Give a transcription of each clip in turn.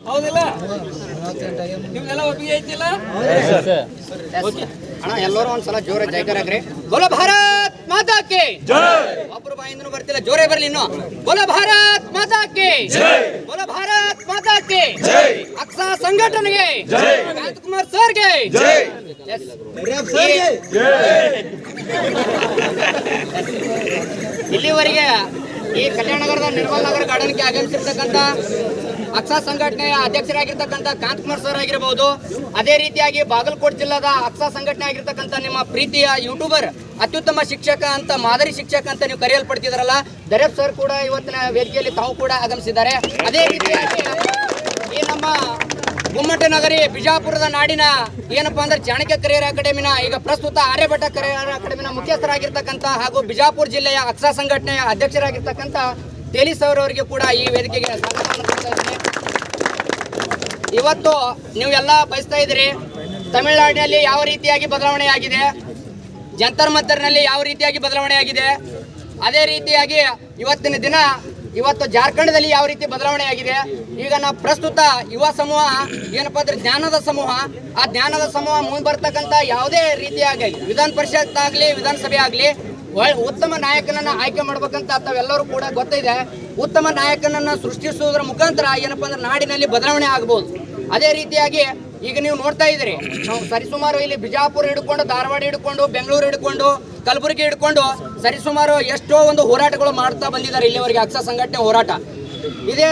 ಹೌದಿಲ್ಲ? ನಿಮ್ಗೆಲ್ಲ ಒಪ್ಪಿಗೆ ಐತಿಲ್ಲ? ಅಣ್ಣ ಎಲ್ಲರೂ ಒಂದ್ಸಲ ಜೋರ ಜೈಕಾರ ಆಗ್ರಿ. ಬೋಲೋ ಭಾರತ್ ಮಾತಾ ಕಿ ಜೈ. ಒಬ್ರು ಬಾಯಿಂದನೂ ಬರ್ತಿಲ್ಲ, ಜೋರೇ ಬರ್ಲಿ ಇನ್ನು. ಬೋಲೋ ಭಾರತ್ ಮಾತಾ ಕಿ ಜೈ. ಬೋಲೋ ಭಾರತ್ ಮಾತಾ ಕಿ ಜೈ. ಅಕ್ಸಾ ಸಂಘಟನೆಗೆ ಜೈ. ರಾಜ್ಕುಮಾರ್ ಸರ್ಗೆ ಜೈ. ಇಲ್ಲಿವರೆಗೆ ಈ ಕಲ್ಯಾಣ ನಗರದ ನಿರ್ಮಲ್ ನಗರ ಗಾರ್ಡನ್ಗೆ ಆಗಮಿಸಿರ್ತಕ್ಕಂಥ ಅಕ್ಸಾ ಸಂಘಟನೆಯ ಅಧ್ಯಕ್ಷರಾಗಿರ್ತಕ್ಕಂಥ ಕಾಂತಕುಮಾರ್ ಸರ್ ಆಗಿರಬಹುದು, ಅದೇ ರೀತಿಯಾಗಿ ಬಾಗಲಕೋಟೆ ಜಿಲ್ಲಾದ ಅಕ್ಸಾ ಸಂಘಟನೆ ಆಗಿರ್ತಕ್ಕಂಥ ನಿಮ್ಮ ಪ್ರೀತಿಯ ಯೂಟ್ಯೂಬರ್ ಅತ್ಯುತ್ತಮ ಶಿಕ್ಷಕ ಅಂತ, ಮಾದರಿ ಶಿಕ್ಷಕ ಅಂತ ನೀವು ಕರೆಯಲ್ಪಡ್ತಿದ್ರಲ್ಲ, ದರೇಪ್ ಸರ್ ಕೂಡ ಇವತ್ತಿನ ವೇದಿಕೆಯಲ್ಲಿ ತಾವು ಕೂಡ ಆಗಮಿಸಿದ್ದಾರೆ. ಅದೇ ರೀತಿಯಾಗಿ ಈ ನಮ್ಮ ಗುಮ್ಮಟ ನಗರಿ ಬಿಜಾಪುರದ ನಾಡಿನ ಏನಪ್ಪಾ ಅಂದ್ರೆ ಚಾಣಕ್ಯ ಕರಿಯರ್ ಅಕಾಡೆಮಿನ ಈಗ ಪ್ರಸ್ತುತ ಆರ್ಯಭಟ ಕರಿಯರ್ ಅಕಾಡೆಮಿನ ಮುಖ್ಯಸ್ಥರಾಗಿರ್ತಕ್ಕಂಥ ಹಾಗೂ ಬಿಜಾಪುರ ಜಿಲ್ಲೆಯ ಅಕ್ಸಾ ಸಂಘಟನೆಯ ಅಧ್ಯಕ್ಷರಾಗಿರ್ತಕ್ಕಂಥ ತೇಲಿ ಸರ್ ಅವರಿಗೆ ಕೂಡ ಈ ವೇದಿಕೆಗೆ ಸ್ವಾಗತವನ್ನು ಕೊಡ್ತಾ ಇದ್ದೀನಿ. ಇವತ್ತು ನೀವೆಲ್ಲ ಬಯಸ್ತಾ ಇದ್ದೀರಿ ತಮಿಳುನಾಡಿನಲ್ಲಿ ಯಾವ ರೀತಿಯಾಗಿ ಬದಲಾವಣೆ ಆಗಿದೆ, ಜಂತರ್ ಮಂತರ್ನಲ್ಲಿ ಯಾವ ರೀತಿಯಾಗಿ ಬದಲಾವಣೆ ಆಗಿದೆ, ಅದೇ ರೀತಿಯಾಗಿ ಇವತ್ತಿನ ದಿನ ಇವತ್ತು ಜಾರ್ಖಂಡದಲ್ಲಿ ಯಾವ ರೀತಿ ಬದಲಾವಣೆ ಆಗಿದೆ. ಈಗ ನಾವು ಪ್ರಸ್ತುತ ಯುವ ಸಮೂಹ ಏನಪ್ಪಾ ಅಂದ್ರೆ ಜ್ಞಾನದ ಸಮೂಹ, ಆ ಜ್ಞಾನದ ಸಮೂಹ ಮುಂದೆ ಬರ್ತಕ್ಕಂಥ ಯಾವುದೇ ರೀತಿಯಾಗಿ ವಿಧಾನ ಪರಿಷತ್ ಆಗಲಿ ವಿಧಾನಸಭೆ ಆಗಲಿ ಉತ್ತಮ ನಾಯಕನನ್ನ ಆಯ್ಕೆ ಮಾಡ್ಬೇಕಂತ ತಾವೆಲ್ಲರೂ ಕೂಡ ಗೊತ್ತಿದೆ. ಉತ್ತಮ ನಾಯಕನನ್ನ ಸೃಷ್ಟಿಸುವುದರ ಮುಖಾಂತರ ಏನಪ್ಪಾ ಅಂದ್ರೆ ನಾಡಿನಲ್ಲಿ ಬದಲಾವಣೆ ಆಗಬಹುದು. ಅದೇ ರೀತಿಯಾಗಿ ಈಗ ನೀವು ನೋಡ್ತಾ ಇದ್ದೀರಿ, ನಾವು ಸರಿಸುಮಾರು ಇಲ್ಲಿ ಬಿಜಾಪುರ ಹಿಡ್ಕೊಂಡು, ಧಾರವಾಡ ಹಿಡ್ಕೊಂಡು, ಬೆಂಗಳೂರು ಹಿಡ್ಕೊಂಡು, ಕಲಬುರಗಿ ಹಿಡ್ಕೊಂಡು ಸರಿಸುಮಾರು ಎಷ್ಟೋ ಒಂದು ಹೋರಾಟಗಳು ಮಾಡ್ತಾ ಬಂದಿದ್ದಾರೆ ಇಲ್ಲಿವರೆಗೆ ಅಕ್ಸಾ ಸಂಘಟನೆ ಹೋರಾಟ. ಇದೇ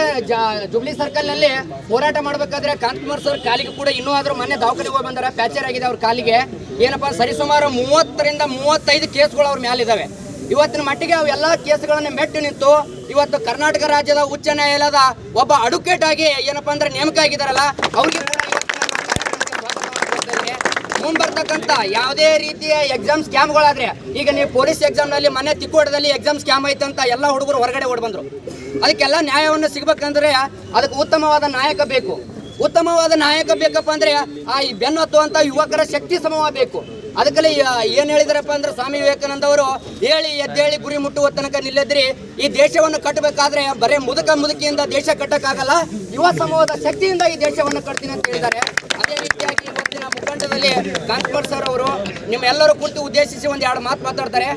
ಜುಬ್ಲಿ ಸರ್ಕಲ್ ನಲ್ಲಿ ಹೋರಾಟ ಮಾಡ್ಬೇಕಾದ್ರೆ ಕಾಂತಕುಮಾರ್ ಸರ್ ಕಾಲಿಗೆ ಕೂಡ ಇನ್ನೂ ಆದ್ರೂ ಮೊನ್ನೆ ದವಾಖಾನೆಗೆ ಹೋಗಿ ಬಂದಾರೆ, ಫ್ರಾಕ್ಚರ್ ಆಗಿದೆ ಅವ್ರ ಕಾಲಿಗೆ. ಏನಪ್ಪಾ ಸರಿಸುಮಾರು 30ರಿಂದ 35 ಕೇಸ್ಗಳು ಅವ್ರ ಮೇಲಿದ್ದಾವೆ. ಇವತ್ತಿನ ಮಟ್ಟಿಗೆ ಅವೆಲ್ಲ ಕೇಸ್ಗಳನ್ನ ಮೆಟ್ಟು ನಿಂತು ಇವತ್ತು ಕರ್ನಾಟಕ ರಾಜ್ಯದ ಉಚ್ಚ ನ್ಯಾಯಾಲಯದ ಒಬ್ಬ ಅಡ್ವೊಕೇಟ್ ಆಗಿ ಏನಪ್ಪಾ ಅಂದ್ರೆ ನೇಮಕ ಆಗಿದಾರಲ್ಲ, ಅವ್ರಿಗೆ ಕೂಡ ಮುಂಬರ್ತಕ್ಕಂಥ ಯಾವುದೇ ರೀತಿಯ ಎಕ್ಸಾಮ್ ಸ್ಕ್ಯಾಮ್ಗಳಾದ್ರೆ, ಈಗ ನೀವು ಪೊಲೀಸ್ ಎಕ್ಸಾಮ್ನಲ್ಲಿ ಮೊನ್ನೆ ತಿಕ್ಕೋಟದಲ್ಲಿ ಎಕ್ಸಾಮ್ ಸ್ಕ್ಯಾಮ್ ಆಯ್ತು ಅಂತ ಎಲ್ಲ ಹುಡುಗರು ಹೊರಗಡೆ ಓಡಿ ಬಂದರು. ಅದಕ್ಕೆಲ್ಲ ನ್ಯಾಯವನ್ನು ಸಿಗ್ಬೇಕಂದ್ರೆ ಅದಕ್ಕೆ ಉತ್ತಮವಾದ ನಾಯಕ ಬೇಕು. ಉತ್ತಮವಾದ ನಾಯಕ ಬೇಕಪ್ಪ ಅಂದ್ರೆ ಆ ಬೆನ್ನು ಹತ್ತುವಂತ ಯುವಕರ ಶಕ್ತಿ ಸಮೂಹ ಬೇಕು. ಅದಕ್ಕಲ್ಲಿ ಏನ್ ಹೇಳಿದಾರಪ್ಪ ಅಂದ್ರೆ ಸ್ವಾಮಿ ವಿವೇಕಾನಂದ ಅವರು ಹೇಳಿ ಎದ್ದೇಳಿ ಗುರಿ ಮುಟ್ಟುವ ತನಕ ನಿಲ್ಲದ್ರಿ. ಈ ದೇಶವನ್ನು ಕಟ್ಟಬೇಕಾದ್ರೆ ಬರೇ ಮುದುಕಿಯಿಂದ ದೇಶ ಕಟ್ಟಕ್ಕಾಗಲ್ಲ, ಯುವ ಸಮೂಹದ ಶಕ್ತಿಯಿಂದ ಈ ದೇಶವನ್ನು ಕಟ್ತೀನಿ ಅಂತ ಹೇಳಿದ್ದಾರೆ. ಅದೇ ರೀತಿಯಾಗಿ ಇವತ್ತಿನ ಮುಖಂಡದಲ್ಲಿ ಕಾಂತಕುಮಾರ್ ಸರ್ ಅವರು ನಿಮ್ಮೆಲ್ಲರೂ ಕುರಿತು ಉದ್ದೇಶಿಸಿ ಒಂದ್ 2 ಮಾತು ಮಾತಾಡ್ತಾರೆ.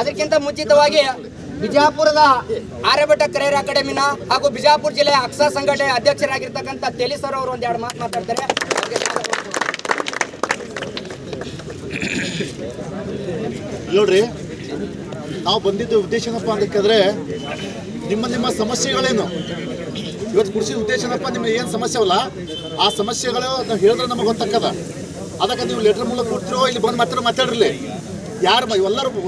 ಅದಕ್ಕಿಂತ ಮುಂಚಿತವಾಗಿ ಬಿಜಾಪುರದ ಆರ್ಯಭಟ ಕರಿಯರ್ ಅಕಾಡೆಮಿನ ಹಾಗೂ ಬಿಜಾಪುರ ಜಿಲ್ಲೆಯ ಅಕ್ಸಾ ಸಂಘಟನೆ ಅಧ್ಯಕ್ಷರಾಗಿರ್ತಕ್ಕಂಥ ತೇಲಿ ಸರ್ ಅವರು ಒಂದ್ 2 ಮಾತು ಮಾತಾಡ್ತಾರೆ. ನೋಡ್ರಿ, ನಾವು ಬಂದಿದ್ದ ಉದ್ದೇಶ ಏನಪ್ಪ ಅಂತಂದ್ರೆ ನಿಮ್ಮ ಸಮಸ್ಯೆಗಳೇನು ಇವತ್ತು ಕುಡಿಸಿದ ಉದ್ದೇಶ ಏನಪ್ಪ, ನಿಮ್ಗೆ ಏನು ಸಮಸ್ಯೆ ಅಲ್ಲ ಆ ಸಮಸ್ಯೆಗಳು ನಾವು ಹೇಳಿದ್ರೆ ನಮಗೆ ಗೊತ್ತಾಗದ. ಅದಕ್ಕೆ ನೀವು ಲೆಟರ್ ಮೂಲಕ ಕೊಡ್ತಿರೋ ಇಲ್ಲಿ ಬಂದು ಮಾತಾಡ್ರಿ. ಯಾರು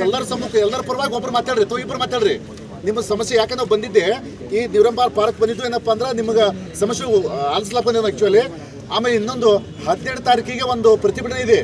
ಎಲ್ಲರ ಸಮ್ಮುಖ ಎಲ್ಲರ ಪರವಾಗಿ ಒಬ್ರು ಮಾತಾಡ್ರಿ ಅಥವಾ ಇಬ್ಬರು ಮಾತಾಡ್ರಿ. ನಿಮ್ಮ ಸಮಸ್ಯೆ ಯಾಕೆ ನಾವು ಬಂದಿದ್ದೆ ಈ ನಿರಂಬಾರ್ ಪಾರ್ಕ್ ಬಂದಿದ್ದು ಏನಪ್ಪ ಅಂದ್ರೆ ನಿಮಗೆ ಸಮಸ್ಯೆ ಆಲಿಸ್ಲಾಕ ಬಂದಿದ್ದು ಆ್ಯಕ್ಚುಲಿ. ಆಮೇಲೆ ಇನ್ನೊಂದು 17 ತಾರೀಕಿಗೆ ಒಂದು ಪ್ರತಿಭಟನೆ ಇದೆ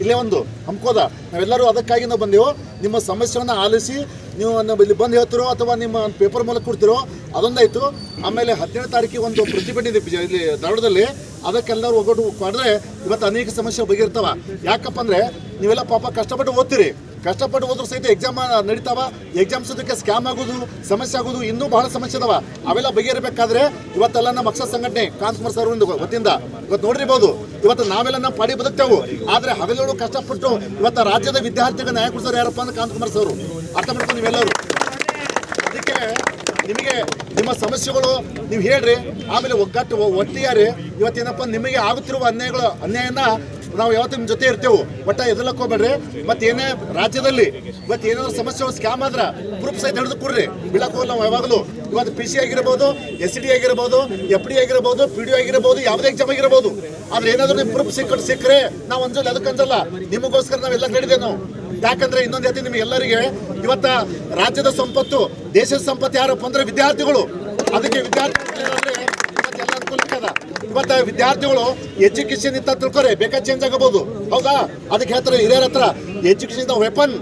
ಇಲ್ಲೇ ಒಂದು ಹಮ್ಕೋದ. ನಾವೆಲ್ಲರೂ ಅದಕ್ಕಾಗಿ ನಾವು ಬಂದೆವು. ನಿಮ್ಮ ಸಮಸ್ಯೆಯನ್ನು ಆಲಿಸಿ ನೀವು ಇಲ್ಲಿ ಬಂದು ಹೇಳ್ತಿರೋ ಅಥವಾ ನಿಮ್ಮ ಪೇಪರ್ ಮೂಲಕ ಕೊಡ್ತಿರೋ ಅದೊಂದಾಯಿತು. ಆಮೇಲೆ 17 ತಾರೀಕಿಗೆ ಒಂದು ಪ್ರತಿಭಟನೆ ಇದೆ ಇಲ್ಲಿ ಧಾರವಾಡದಲ್ಲಿ. ಅದಕ್ಕೆಲ್ಲರೂ ಒಗ್ಗಟ್ಟು ಮಾಡಿದ್ರೆ ಇವತ್ತು ಅನೇಕ ಸಮಸ್ಯೆ ಬಗೆಯಿರ್ತಾವ. ಯಾಕಪ್ಪ ಅಂದರೆ ನೀವೆಲ್ಲ ಪಾಪ ಕಷ್ಟಪಟ್ಟು ಓದ್ತೀರಿ, ಕಷ್ಟಪಟ್ಟು ಹೋದ್ರೂ ಸಹಿತ ಎಕ್ಸಾಮ್ ನಡೀತಾವ. ಎಕ್ಸಾಮ್ಸ್ ಅದಕ್ಕೆ ಸ್ಕ್ಯಾಮ್ ಆಗೋದು, ಸಮಸ್ಯೆ ಆಗೋದು, ಇನ್ನೂ ಬಹಳ ಸಮಸ್ಯೆ ಅದಾವ. ಅವೆಲ್ಲ ಬಗೆಹರಿಬೇಕಾದ್ರೆ ಇವತ್ತೆಲ್ಲ ನಮ್ಮ ಅಕ್ಸಾ ಸಂಘಟನೆ ಕಾಂತಕುಮಾರ್ ಸರ್ ವತಿಯಿಂದ ಇವತ್ತು ನೋಡಿರ್ಬೋದು. ಇವತ್ತು ನಾವೆಲ್ಲ ನಾವು ಪಾಡಿ ಬದುಕ್ತೇವೆ. ಆದರೆ ಹಗಲು ಕಷ್ಟಪಟ್ಟು ಇವತ್ತು ರಾಜ್ಯದ ವಿದ್ಯಾರ್ಥಿಗಳ ನ್ಯಾಯ ಕೊಡಿಸೋರು ಯಾರಪ್ಪ ಅಂದ್ರೆ ಕಾಂತಕುಮಾರ್ ಸರ್. ಅರ್ಥ ಮಾಡ್ಕೊಂಡು ನೀವೆಲ್ಲರೂ ಅದಕ್ಕೆ ನಿಮಗೆ ನಿಮ್ಮ ಸಮಸ್ಯೆಗಳು ನೀವು ಹೇಳ್ರಿ. ಆಮೇಲೆ ಒಟ್ಟಿಯಾರಿ ಇವತ್ತೇನಪ್ಪ ನಿಮಗೆ ಆಗುತ್ತಿರುವ ಅನ್ಯಾಯನ ನಾವು ಯಾವತ್ತೂ ನಿಮ್ಮ ಜೊತೆ ಇರ್ತೇವೆ. ಒಟ್ಟ ಎದಲಕ್ಕೆ ಹೋಗ್ಬೇಡ್ರಿ. ಮತ್ತೆ ಏನೇ ರಾಜ್ಯದಲ್ಲಿ ಇವತ್ತು ಏನಾದ್ರು ಸಮಸ್ಯೆ ಸ್ಕ್ಯಾಮ್ ಆದ್ರೆ ಪ್ರೂಫ್ ಸಹಿತ ಹಿಡಿದು ಕೊಡ್ರಿ. ಬಿಡಕ್ಕೆ ಹೋಗಲ್ಲ ನಾವು ಯಾವಾಗಲೂ. ಇವತ್ತು PC ಆಗಿರ್ಬೋದು, SD ಆಗಿರ್ಬೋದು, FD ಆಗಿರ್ಬೋದು, PDO ಆಗಿರ್ಬೋದು, ಯಾವುದೇ ಎಕ್ಸಾಮ್ ಆಗಿರ್ಬೋದು. ಆದ್ರೆ ಏನಾದರೂ ನೀವು ಪ್ರೂಫ್ ಸಿಕ್ಕರೆ ನಾವು ಅಂಜಲ್ಲ, ಅದಕ್ಕೆ ಅಂಜಲ್ಲ. ನಿಮಗೋಸ್ಕರ ನಾವೆಲ್ಲ ಕಡಿದೆ ನಾವು. ಯಾಕಂದ್ರೆ ಇನ್ನೊಂದು ಹೇಳ್ತೀನಿ ನಿಮಗೆಲ್ಲರಿಗೆ, ಇವತ್ತ ರಾಜ್ಯದ ಸಂಪತ್ತು, ದೇಶದ ಸಂಪತ್ತು ಯಾರಪ್ಪ ಅಂದ್ರೆ ವಿದ್ಯಾರ್ಥಿಗಳು. ಅದಕ್ಕೆ ವಿದ್ಯಾರ್ಥಿಗಳು ಎಲ್ಲ ಅನುಕೂಲಕ್ಕದ. ಇವತ್ತು ವಿದ್ಯಾರ್ಥಿಗಳು ಎಜುಕೇಶನ್ ಇತ್ತ ತಿಳ್ಕೊರೆ ಬೇಕಾದ ಚೇಂಜ್ ಆಗಬಹುದು, ಹೌದಾ? ಅದಕ್ಕೆ ಹೇಳ್ತಾರೆ ಹಿರಿಯರ ಹತ್ರ, education the weapon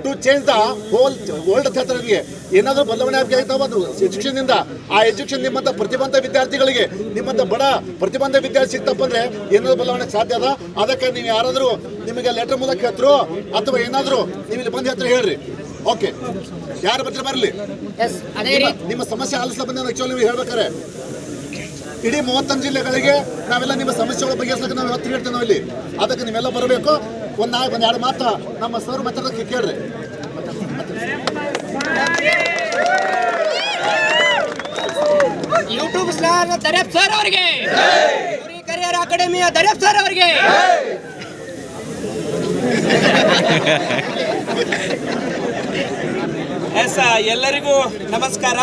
to change the whole world ಅಂತ ಹೇಳ್ತಾರೆ. ನಿಮಗೆ ಏನಾದರೂ ಬದಲಾವಣೆ ಆಗ್ತಾವ ಎಜುಕೇಶನ್ ಇಂದ. ಆ ಎಜುಕೇಶನ್ ನಿಮ್ಮಂತ ಪ್ರತಿಭಾವಂತ ವಿದ್ಯಾರ್ಥಿಗಳಿಗೆ, ನಿಮ್ಮಂತ ಬಡ ಪ್ರತಿಭಾವಂತ ವಿದ್ಯಾರ್ಥಿ ಸಿಗ್ತಪ್ಪ ಅಂದ್ರೆ ಏನಾದ್ರು ಬದಲಾವಣೆ ಸಾಧ್ಯ ಅದ. ಅದಕ್ಕೆ ನೀವು ಯಾರಾದರೂ ನಿಮಗೆ ಲೆಟರ್ ಮೂಲಕ ಹೇಳ್ತರು ಅಥವಾ ಏನಾದರೂ ನೀವು ಇಲ್ಲಿ ಬಂದು ಹೇಳ್ತಾರೆ ಹೇಳ್ರಿ. ಓಕೆ. ಯಾರು ಬರ್ತಾರೆ ಬರಲಿ. ಎಸ್ ಅದೇ ರೀತಿ ನಿಮ್ಮ ಸಮಸ್ಯೆ ಆಲಿಸ್ಲ ಬಂದ ಆಕ್ಚುಲಿ ನೀವು ಹೇಳ್ಬೇಕಾರೆ ಇಡೀ 35 ಜಿಲ್ಲೆಗಳಿಗೆ ನಾವೆಲ್ಲ ನಿಮ್ಮ ಸಮಸ್ಯೆಗಳ ಬಗೆಹರಿಸಕ್ಕೆ ನಾವು ಇವತ್ತು ಹೇಳ್ತೇವೆ ನಾವು ಇಲ್ಲಿ. ಅದಕ್ಕೆ ನೀವೆಲ್ಲ ಬರಬೇಕು. ಒಂದೆರಡು ಮಾತು ನಮ್ಮ ಸರ್ ಮಾತಾಡೋದಕ್ಕೆ ಕೇಳ್ರಿ. ಯೂಟ್ಯೂಬ್ ಸ್ಟಾರ್ ದರ್ಯಾಪ್ ಸರ್ ಅವರಿಗೆ, ಕರಿಯರ್ ಅಕಾಡೆಮಿಯ ದರ್ಯಾಪ್ ಸರ್ ಅವರಿಗೆ. ಎಲ್ಲರಿಗೂ ನಮಸ್ಕಾರ.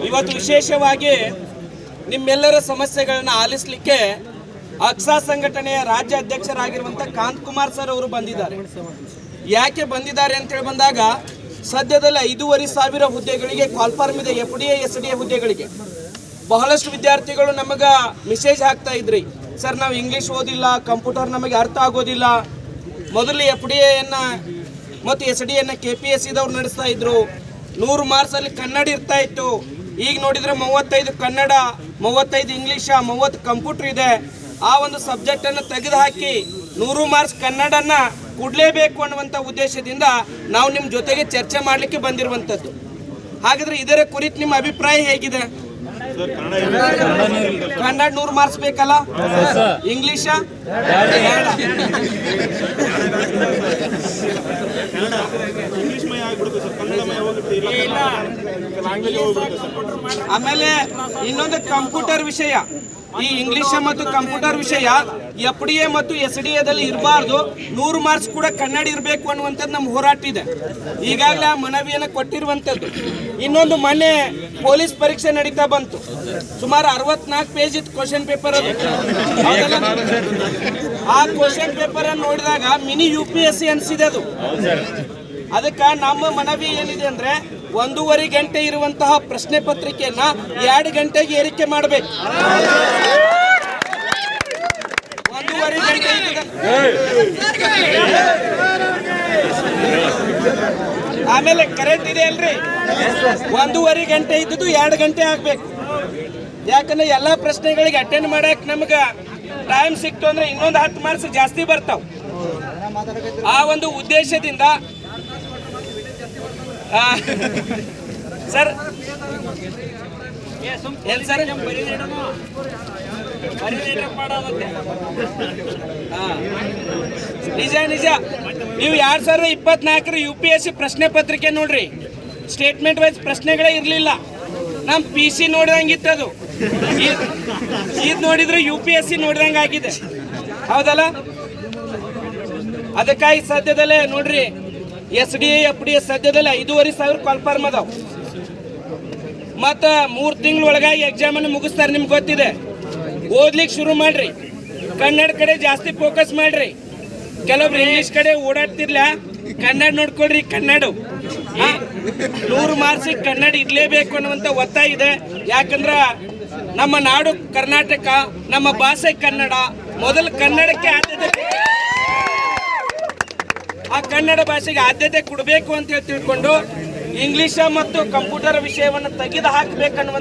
ಇವತ್ತು ವಿಶೇಷವಾಗಿ ನಿಮ್ಮೆಲ್ಲರ ಸಮಸ್ಯೆಗಳನ್ನ ಆಲಿಸಲಿಕ್ಕೆ ಅಕ್ಸಾ ಸಂಘಟನೆಯ ರಾಜ್ಯ ಅಧ್ಯಕ್ಷರಾಗಿರುವಂಥ ಕಾಂತಕುಮಾರ್ ಸರ್ ಅವರು ಬಂದಿದ್ದಾರೆ. ಯಾಕೆ ಬಂದಿದ್ದಾರೆ ಅಂತೇಳಿ ಬಂದಾಗ, ಸದ್ಯದಲ್ಲಿ 5,500 ಹುದ್ದೆಗಳಿಗೆ ಕಾಲ್ಫಾರ್ಮ್ ಇದೆ, FDA SDA ಹುದ್ದೆಗಳಿಗೆ. ಬಹಳಷ್ಟು ವಿದ್ಯಾರ್ಥಿಗಳು ನಮಗೆ ಮೆಸೇಜ್ ಹಾಕ್ತಾ ಇದ್ರಿ, ಸರ್ ನಾವು ಇಂಗ್ಲೀಷ್ ಓದಿಲ್ಲ, ಕಂಪ್ಯೂಟರ್ ನಮಗೆ ಅರ್ಥ ಆಗೋದಿಲ್ಲ. ಮೊದಲು FDAಯನ್ನು ಮತ್ತು SDAಯನ್ನು KPSCದವ್ರು ನಡೆಸ್ತಾ ಇದ್ರು. 100 ಮಾರ್ಕ್ಸಲ್ಲಿ ಕನ್ನಡ ಇರ್ತಾ ಇತ್ತು. ಈಗ ನೋಡಿದರೆ 35 ಕನ್ನಡ, 35 ಇಂಗ್ಲೀಷ, 30 ಕಂಪ್ಯೂಟರ್ ಇದೆ. ಆ ಒಂದು ಸಬ್ಜೆಕ್ಟನ್ನು ತೆಗೆದುಹಾಕಿ 100 ಮಾರ್ಕ್ಸ್ ಕನ್ನಡನ ಕೊಡಲೇಬೇಕು ಅನ್ನುವಂಥ ಉದ್ದೇಶದಿಂದ ನಾವು ನಿಮ್ಮ ಜೊತೆಗೆ ಚರ್ಚೆ ಮಾಡಲಿಕ್ಕೆ ಬಂದಿರುವಂಥದ್ದು. ಹಾಗಾದರೆ ಇದರ ಕುರಿತು ನಿಮ್ಮ ಅಭಿಪ್ರಾಯ ಹೇಗಿದೆ? ಕನ್ನಡ 100 ಮಾರ್ಕ್ಸ್ ಬೇಕಲ್ಲ, ಇಂಗ್ಲೀಷ ಆಮೇಲೆ ಇನ್ನೊಂದು ಕಂಪ್ಯೂಟರ್ ವಿಷಯ. ಈ ಇಂಗ್ಲಿಷ್ ಮತ್ತು ಕಂಪ್ಯೂಟರ್ ವಿಷಯ FDA ಮತ್ತು SDAದಲ್ಲಿ ಇರಬಾರ್ದು. 100 ಮಾರ್ಕ್ಸ್ ಕೂಡ ಕನ್ನಡ ಇರಬೇಕು ಅನ್ನುವಂಥದ್ದು ನಮ್ಮ ಹೋರಾಟ ಇದೆ. ಈಗಾಗಲೇ ಆ ಮನವಿಯನ್ನು ಕೊಟ್ಟಿರುವಂಥದ್ದು. ಇನ್ನೊಂದು ಮೊನ್ನೆ ಪೊಲೀಸ್ ಪರೀಕ್ಷೆ ನಡೀತಾ ಬಂತು. ಸುಮಾರು 64 ಪೇಜ್ ಇತ್ತು ಕ್ವಶನ್ ಪೇಪರ್. ಅದು ಆ ಕ್ವಶನ್ ಪೇಪರ್ ಅನ್ನು ನೋಡಿದಾಗ ಮಿನಿ UPSC ಅನಿಸಿದೆ ಅದು. ಅದಕ್ಕೆ ನಮ್ಮ ಮನವಿ ಏನಿದೆ ಅಂದ್ರೆ 1.5 ಗಂಟೆ ಇರುವಂತಹ ಪ್ರಶ್ನೆ ಪತ್ರಿಕೆಯನ್ನ 2 ಗಂಟೆಗೆ ಏರಿಕೆ ಮಾಡಬೇಕು. 1.5 ಗಂಟೆ ಆಮೇಲೆ ಕರೆಂಟ್ ಇದೆ ಅಲ್ರಿ, 1.5 ಗಂಟೆ ಇದ್ದದ್ದು 2 ಗಂಟೆ ಆಗ್ಬೇಕು. ಯಾಕಂದ್ರೆ ಎಲ್ಲಾ ಪ್ರಶ್ನೆಗಳಿಗೆ ಅಟೆಂಡ್ ಮಾಡಕ್ ನಮ್ಗೆ ಟೈಮ್ ಸಿಕ್ತು ಅಂದ್ರೆ ಇನ್ನೊಂದು 10 ಮಾರ್ಕ್ಸ್ ಜಾಸ್ತಿ ಬರ್ತಾವ. ಆ ಒಂದು ಉದ್ದೇಶದಿಂದ ಸರ್ ಏನ್ ಸರ್ ನಿಜ ನಿಜ. ನೀವು 2024 UPSC ಪ್ರಶ್ನೆ ಪತ್ರಿಕೆ ನೋಡ್ರಿ, ಸ್ಟೇಟ್ಮೆಂಟ್ ವೈಸ್ ಪ್ರಶ್ನೆಗಳೇ ಇರಲಿಲ್ಲ. ನಮ್ಮ PC ನೋಡಿದಂಗಿತ್ತದು. ಇದು ನೋಡಿದ್ರೆ UPSC ನೋಡಿದಂಗೆ ಆಗಿದೆ, ಹೌದಲ್ಲ? ಅದಕ್ಕಾಗಿ ಸದ್ಯದಲ್ಲೇ ನೋಡ್ರಿ SDA FDA ಸದ್ಯದಲ್ಲೇ 5,500 ಕಾಲ್ಫಾರ್ಮ್ ಅದಾವ. ಮತ್ತು 3 ತಿಂಗಳ ಒಳಗಾಗಿ ಎಕ್ಸಾಮನ್ನು ಮುಗಿಸ್ತಾರೆ. ನಿಮ್ಗೆ ಗೊತ್ತಿದೆ. ಓದ್ಲಿಕ್ಕೆ ಶುರು ಮಾಡ್ರಿ. ಕನ್ನಡ ಕಡೆ ಜಾಸ್ತಿ ಫೋಕಸ್ ಮಾಡ್ರಿ. ಕೆಲವೊಬ್ರು ಇಂಗ್ಲೀಷ್ ಕಡೆ ಓಡಾಡ್ತಿರ್ಲ, ಕನ್ನಡ ನೋಡ್ಕೊಳ್ರಿ. ಕನ್ನಡ 100 ಮಾರ್ಕ್ಸಿಗೆ ಕನ್ನಡ ಇರಲೇಬೇಕು ಅನ್ನುವಂಥ ಒತ್ತಾಯ ಇದೆ. ಯಾಕಂದ್ರೆ ನಮ್ಮ ನಾಡು ಕರ್ನಾಟಕ, ನಮ್ಮ ಭಾಷೆ ಕನ್ನಡ. ಮೊದಲು ಕನ್ನಡಕ್ಕೆ ಆದ್ಯತೆ, ಆ ಕನ್ನಡ ಭಾಷೆಗೆ ಆದ್ಯತೆ ಕೊಡಬೇಕು ಅಂತ ಹೇಳಿ ತಿಳ್ಕೊಂಡು ಇಂಗ್ಲಿಷ್ ಮತ್ತು ಕಂಪ್ಯೂಟರ್ ವಿಷಯವನ್ನು ತೆಗೆದು ಹಾಕಬೇಕನ್ನುವಂಥ